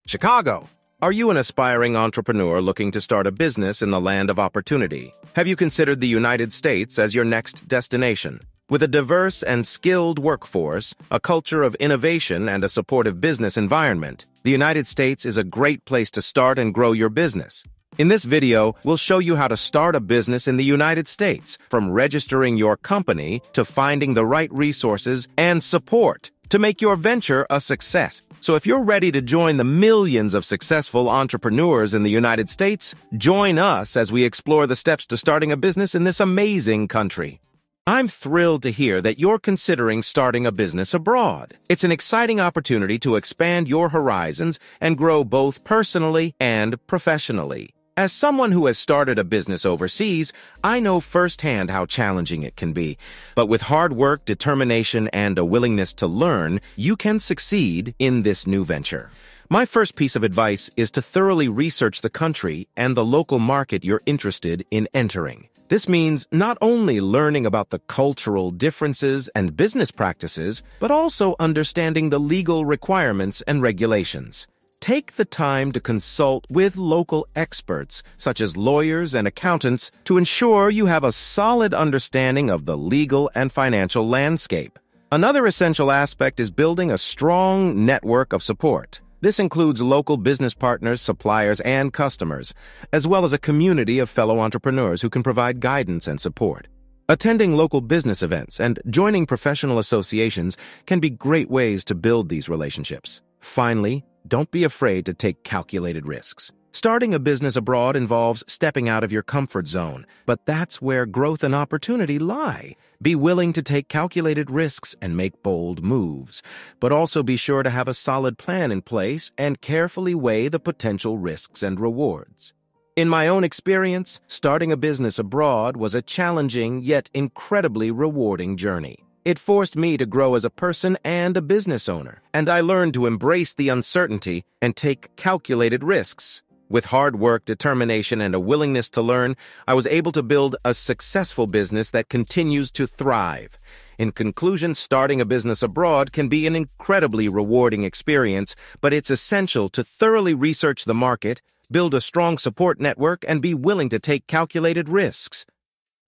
Chicago. Are you an aspiring entrepreneur looking to start a business in the land of opportunity? Have you considered the United States as your next destination? With a diverse and skilled workforce, a culture of innovation, and a supportive business environment, the United States is a great place to start and grow your business. In this video, we'll show you how to start a business in the United States, from registering your company to finding the right resources and support to make your venture a success. So if you're ready to join the millions of successful entrepreneurs in the United States, join us as we explore the steps to starting a business in this amazing country. I'm thrilled to hear that you're considering starting a business abroad. It's an exciting opportunity to expand your horizons and grow both personally and professionally. As someone who has started a business overseas, I know firsthand how challenging it can be. But with hard work, determination, and a willingness to learn, you can succeed in this new venture. My first piece of advice is to thoroughly research the country and the local market you're interested in entering. This means not only learning about the cultural differences and business practices, but also understanding the legal requirements and regulations. Take the time to consult with local experts, such as lawyers and accountants, to ensure you have a solid understanding of the legal and financial landscape. Another essential aspect is building a strong network of support. This includes local business partners, suppliers, and customers, as well as a community of fellow entrepreneurs who can provide guidance and support. Attending local business events and joining professional associations can be great ways to build these relationships. Finally, don't be afraid to take calculated risks. Starting a business abroad involves stepping out of your comfort zone, but that's where growth and opportunity lie. Be willing to take calculated risks and make bold moves, but also be sure to have a solid plan in place and carefully weigh the potential risks and rewards. In my own experience, starting a business abroad was a challenging yet incredibly rewarding journey. It forced me to grow as a person and a business owner, and I learned to embrace the uncertainty and take calculated risks. With hard work, determination, and a willingness to learn, I was able to build a successful business that continues to thrive. In conclusion, starting a business abroad can be an incredibly rewarding experience, but it's essential to thoroughly research the market, build a strong support network, and be willing to take calculated risks.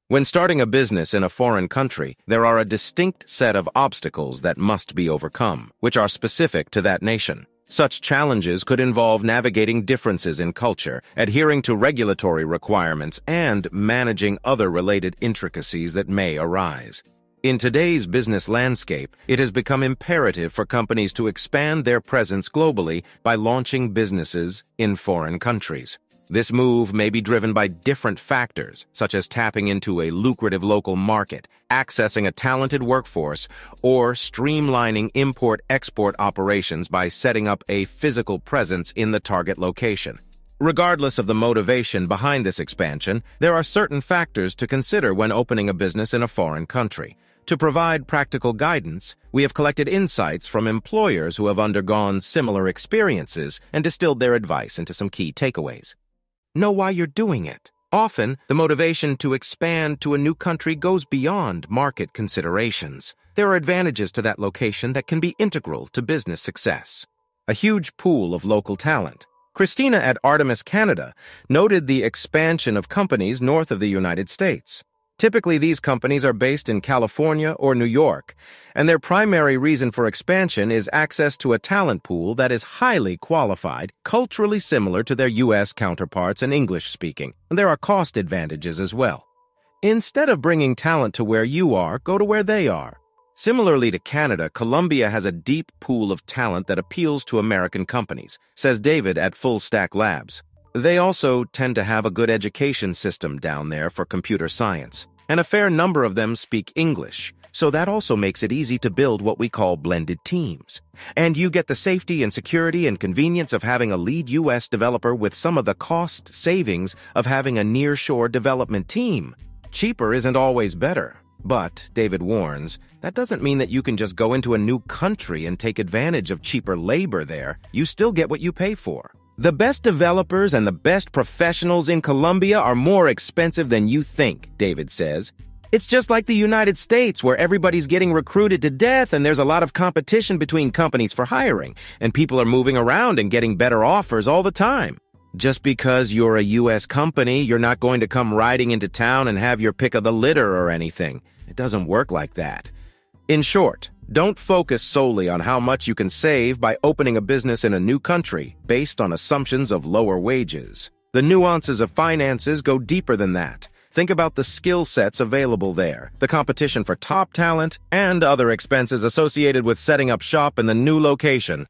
When starting a business in a foreign country, there are a distinct set of obstacles that must be overcome, which are specific to that nation. Such challenges could involve navigating differences in culture, adhering to regulatory requirements, and managing other related intricacies that may arise. In today's business landscape, it has become imperative for companies to expand their presence globally by launching businesses in foreign countries. This move may be driven by different factors, such as tapping into a lucrative local market, accessing a talented workforce, or streamlining import-export operations by setting up a physical presence in the target location. Regardless of the motivation behind this expansion, there are certain factors to consider when opening a business in a foreign country. To provide practical guidance, we have collected insights from employers who have undergone similar experiences and distilled their advice into some key takeaways. Know why you're doing it. Often, the motivation to expand to a new country goes beyond market considerations. There are advantages to that location that can be integral to business success. A huge pool of local talent. Christina at Artemis Canada noted the expansion of companies north of the United States. Typically, these companies are based in California or New York, and their primary reason for expansion is access to a talent pool that is highly qualified, culturally similar to their U.S. counterparts and English-speaking. There are cost advantages as well. Instead of bringing talent to where you are, go to where they are. Similarly to Canada, Colombia has a deep pool of talent that appeals to American companies, says David at Full Stack Labs. They also tend to have a good education system down there for computer science, and a fair number of them speak English, so that also makes it easy to build what we call blended teams. And you get the safety and security and convenience of having a lead U.S. developer with some of the cost savings of having a nearshore development team. Cheaper isn't always better. But, David warns, that doesn't mean that you can just go into a new country and take advantage of cheaper labor there. You still get what you pay for. The best developers and the best professionals in Colombia are more expensive than you think, David says. It's just like the United States, where everybody's getting recruited to death and there's a lot of competition between companies for hiring, and people are moving around and getting better offers all the time. Just because you're a U.S. company, you're not going to come riding into town and have your pick of the litter or anything. It doesn't work like that. In short, don't focus solely on how much you can save by opening a business in a new country based on assumptions of lower wages. The nuances of finances go deeper than that. Think about the skill sets available there, the competition for top talent, and other expenses associated with setting up shop in the new location.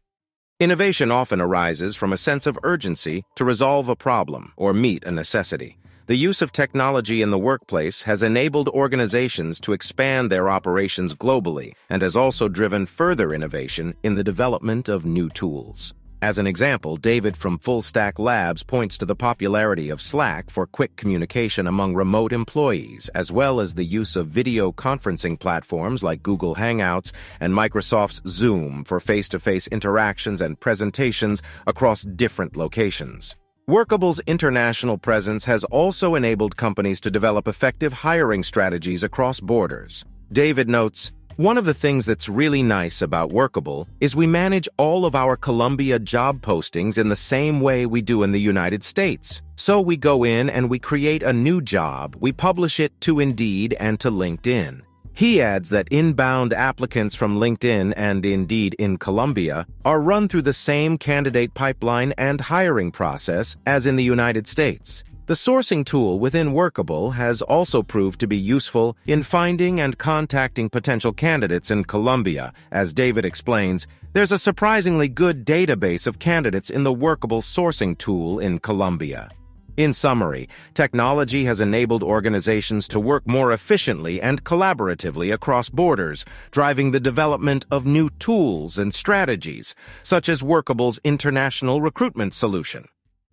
Innovation often arises from a sense of urgency to resolve a problem or meet a necessity. The use of technology in the workplace has enabled organizations to expand their operations globally and has also driven further innovation in the development of new tools. As an example, David from Full Stack Labs points to the popularity of Slack for quick communication among remote employees, as well as the use of video conferencing platforms like Google Hangouts and Microsoft's Zoom for face-to-face interactions and presentations across different locations. Workable's international presence has also enabled companies to develop effective hiring strategies across borders. David notes, "One of the things that's really nice about Workable is we manage all of our Colombia job postings in the same way we do in the United States. So we go in and we create a new job, we publish it to Indeed and to LinkedIn." He adds that inbound applicants from LinkedIn and Indeed in Colombia are run through the same candidate pipeline and hiring process as in the United States. The sourcing tool within Workable has also proved to be useful in finding and contacting potential candidates in Colombia. As David explains, there's a surprisingly good database of candidates in the Workable sourcing tool in Colombia. In summary, technology has enabled organizations to work more efficiently and collaboratively across borders, driving the development of new tools and strategies, such as Workable's international recruitment solution.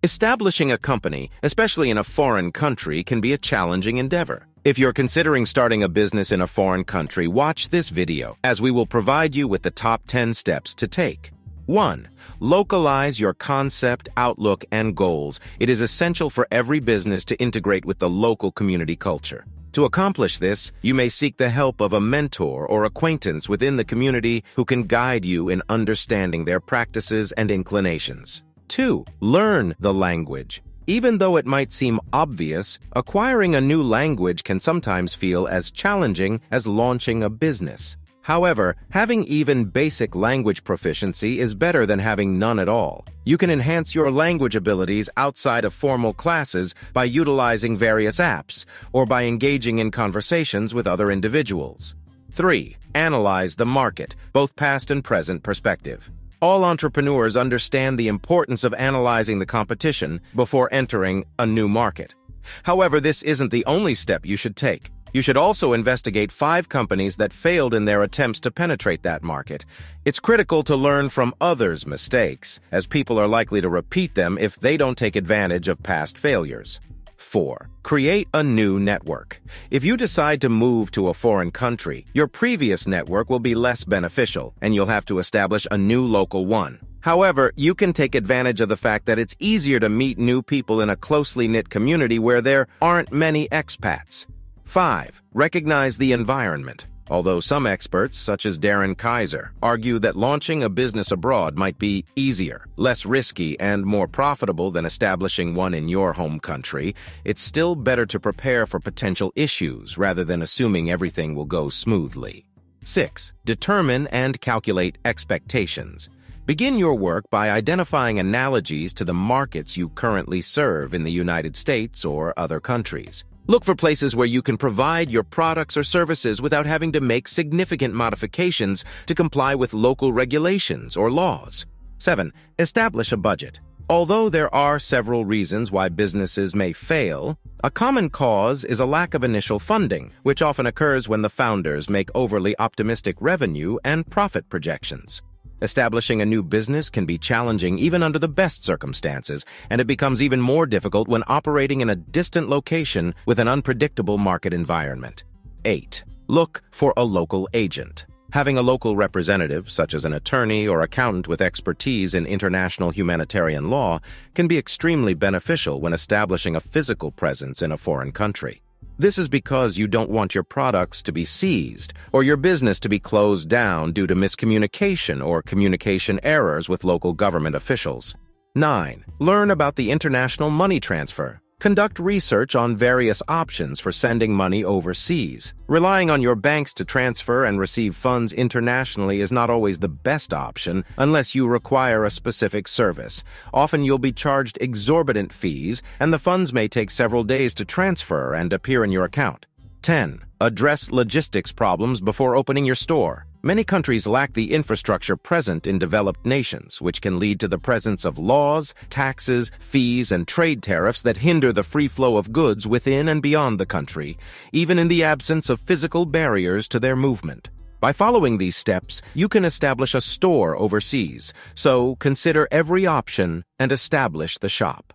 Establishing a company, especially in a foreign country, can be a challenging endeavor. If you're considering starting a business in a foreign country, watch this video, as we will provide you with the top 10 steps to take. 1. Localize your concept, outlook, and goals. It is essential for every business to integrate with the local community culture. To accomplish this, you may seek the help of a mentor or acquaintance within the community who can guide you in understanding their practices and inclinations. 2. Learn the language. Even though it might seem obvious, acquiring a new language can sometimes feel as challenging as launching a business. However, having even basic language proficiency is better than having none at all. You can enhance your language abilities outside of formal classes by utilizing various apps or by engaging in conversations with other individuals. 3. Analyze the market, both past and present perspective. All entrepreneurs understand the importance of analyzing the competition before entering a new market. However, this isn't the only step you should take. You should also investigate 5 companies that failed in their attempts to penetrate that market. It's critical to learn from others' mistakes, as people are likely to repeat them if they don't take advantage of past failures. 4. Create a new network. If you decide to move to a foreign country, your previous network will be less beneficial, and you'll have to establish a new local one. However, you can take advantage of the fact that it's easier to meet new people in a closely knit community where there aren't many expats. 5. Recognize the environment. Although some experts, such as Darren Kaiser, argue that launching a business abroad might be easier, less risky, and more profitable than establishing one in your home country, it's still better to prepare for potential issues rather than assuming everything will go smoothly. 6. Determine and calculate expectations. Begin your work by identifying analogies to the markets you currently serve in the United States or other countries. Look for places where you can provide your products or services without having to make significant modifications to comply with local regulations or laws. 7. Establish a budget. Although there are several reasons why businesses may fail, a common cause is a lack of initial funding, which often occurs when the founders make overly optimistic revenue and profit projections. Establishing a new business can be challenging even under the best circumstances, and it becomes even more difficult when operating in a distant location with an unpredictable market environment. 8. Look for a local agent. Having a local representative, such as an attorney or accountant with expertise in international humanitarian law, can be extremely beneficial when establishing a physical presence in a foreign country. This is because you don't want your products to be seized or your business to be closed down due to miscommunication or communication errors with local government officials. 9. Learn about the international money transfer. Conduct research on various options for sending money overseas. Relying on your banks to transfer and receive funds internationally is not always the best option unless you require a specific service. Often you'll be charged exorbitant fees, and the funds may take several days to transfer and appear in your account. 10. Address logistics problems before opening your store. Many countries lack the infrastructure present in developed nations, which can lead to the presence of laws, taxes, fees, and trade tariffs that hinder the free flow of goods within and beyond the country, even in the absence of physical barriers to their movement. By following these steps, you can establish a store overseas, so consider every option and establish the shop.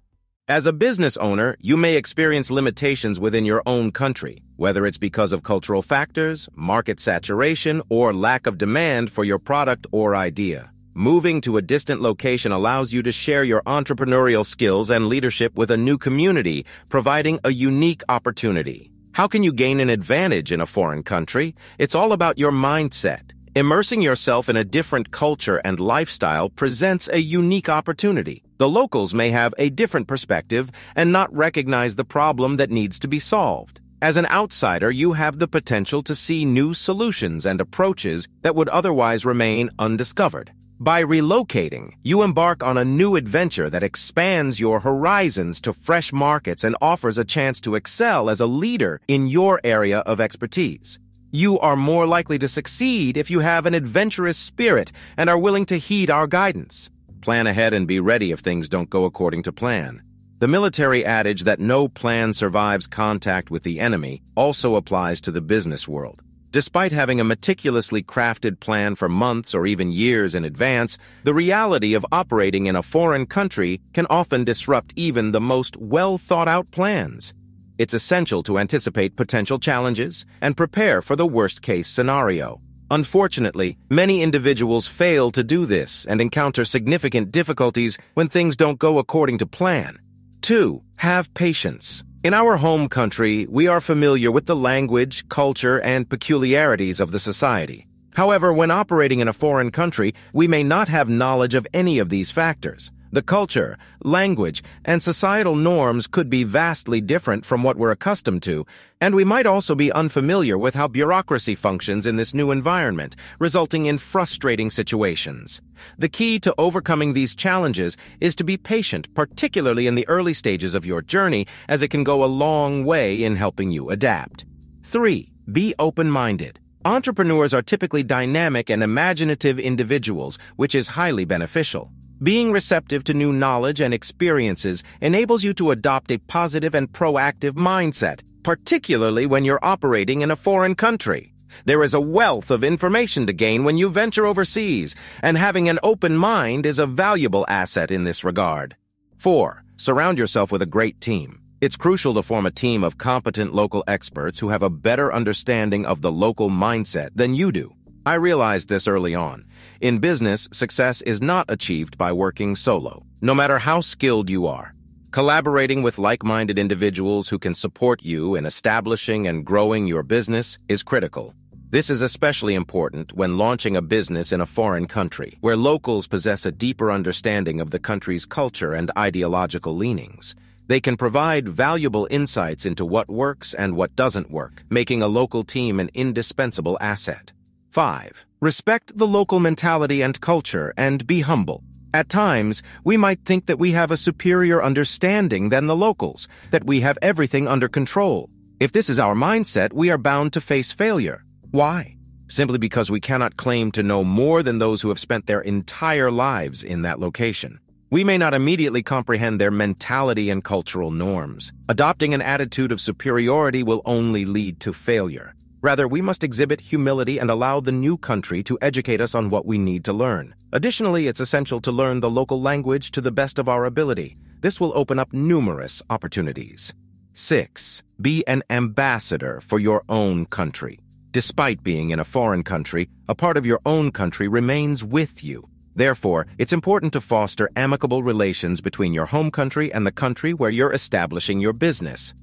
As a business owner, you may experience limitations within your own country, whether it's because of cultural factors, market saturation, or lack of demand for your product or idea. Moving to a distant location allows you to share your entrepreneurial skills and leadership with a new community, providing a unique opportunity. How can you gain an advantage in a foreign country? It's all about your mindset. Immersing yourself in a different culture and lifestyle presents a unique opportunity. The locals may have a different perspective and not recognize the problem that needs to be solved. As an outsider, you have the potential to see new solutions and approaches that would otherwise remain undiscovered. By relocating, you embark on a new adventure that expands your horizons to fresh markets and offers a chance to excel as a leader in your area of expertise. You are more likely to succeed if you have an adventurous spirit and are willing to heed our guidance. Plan ahead and be ready if things don't go according to plan. The military adage that no plan survives contact with the enemy also applies to the business world. Despite having a meticulously crafted plan for months or even years in advance, the reality of operating in a foreign country can often disrupt even the most well-thought-out plans. It's essential to anticipate potential challenges and prepare for the worst-case scenario. Unfortunately, many individuals fail to do this and encounter significant difficulties when things don't go according to plan. 2. Have patience. In our home country, we are familiar with the language, culture, and peculiarities of the society. However, when operating in a foreign country, we may not have knowledge of any of these factors. The culture, language, and societal norms could be vastly different from what we're accustomed to, and we might also be unfamiliar with how bureaucracy functions in this new environment, resulting in frustrating situations. The key to overcoming these challenges is to be patient, particularly in the early stages of your journey, as it can go a long way in helping you adapt. 3. Be open-minded. Entrepreneurs are typically dynamic and imaginative individuals, which is highly beneficial. Being receptive to new knowledge and experiences enables you to adopt a positive and proactive mindset, particularly when you're operating in a foreign country. There is a wealth of information to gain when you venture overseas, and having an open mind is a valuable asset in this regard. 4. Surround yourself with a great team. It's crucial to form a team of competent local experts who have a better understanding of the local mindset than you do. I realized this early on. In business, success is not achieved by working solo, no matter how skilled you are. Collaborating with like-minded individuals who can support you in establishing and growing your business is critical. This is especially important when launching a business in a foreign country, where locals possess a deeper understanding of the country's culture and ideological leanings. They can provide valuable insights into what works and what doesn't work, making a local team an indispensable asset. 5. Respect the local mentality and culture and be humble. At times, we might think that we have a superior understanding than the locals, that we have everything under control. If this is our mindset, we are bound to face failure. Why? Simply because we cannot claim to know more than those who have spent their entire lives in that location. We may not immediately comprehend their mentality and cultural norms. Adopting an attitude of superiority will only lead to failure. Rather, we must exhibit humility and allow the new country to educate us on what we need to learn. Additionally, it's essential to learn the local language to the best of our ability. This will open up numerous opportunities. 6. Be an ambassador for your own country. Despite being in a foreign country, a part of your own country remains with you. Therefore, it's important to foster amicable relations between your home country and the country where you're establishing your business.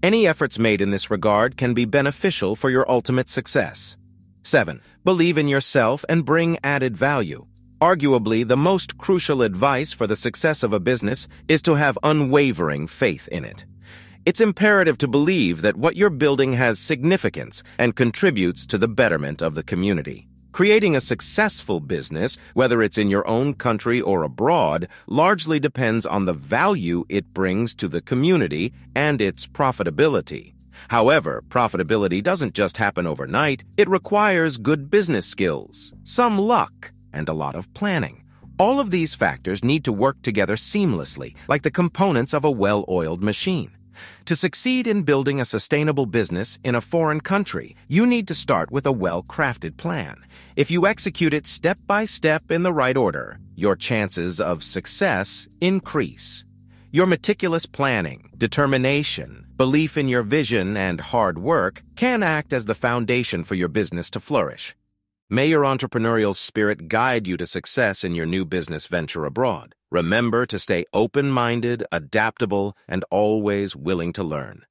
Any efforts made in this regard can be beneficial for your ultimate success. 7. Believe in yourself and bring added value. Arguably, the most crucial advice for the success of a business is to have unwavering faith in it. It's imperative to believe that what you're building has significance and contributes to the betterment of the community. Creating a successful business, whether it's in your own country or abroad, largely depends on the value it brings to the community and its profitability. However, profitability doesn't just happen overnight. It requires good business skills, some luck, and a lot of planning. All of these factors need to work together seamlessly, like the components of a well-oiled machine. To succeed in building a sustainable business in a foreign country, you need to start with a well-crafted plan. If you execute it step by step in the right order, your chances of success increase. Your meticulous planning, determination, belief in your vision, and hard work can act as the foundation for your business to flourish. May your entrepreneurial spirit guide you to success in your new business venture abroad. Remember to stay open-minded, adaptable, and always willing to learn.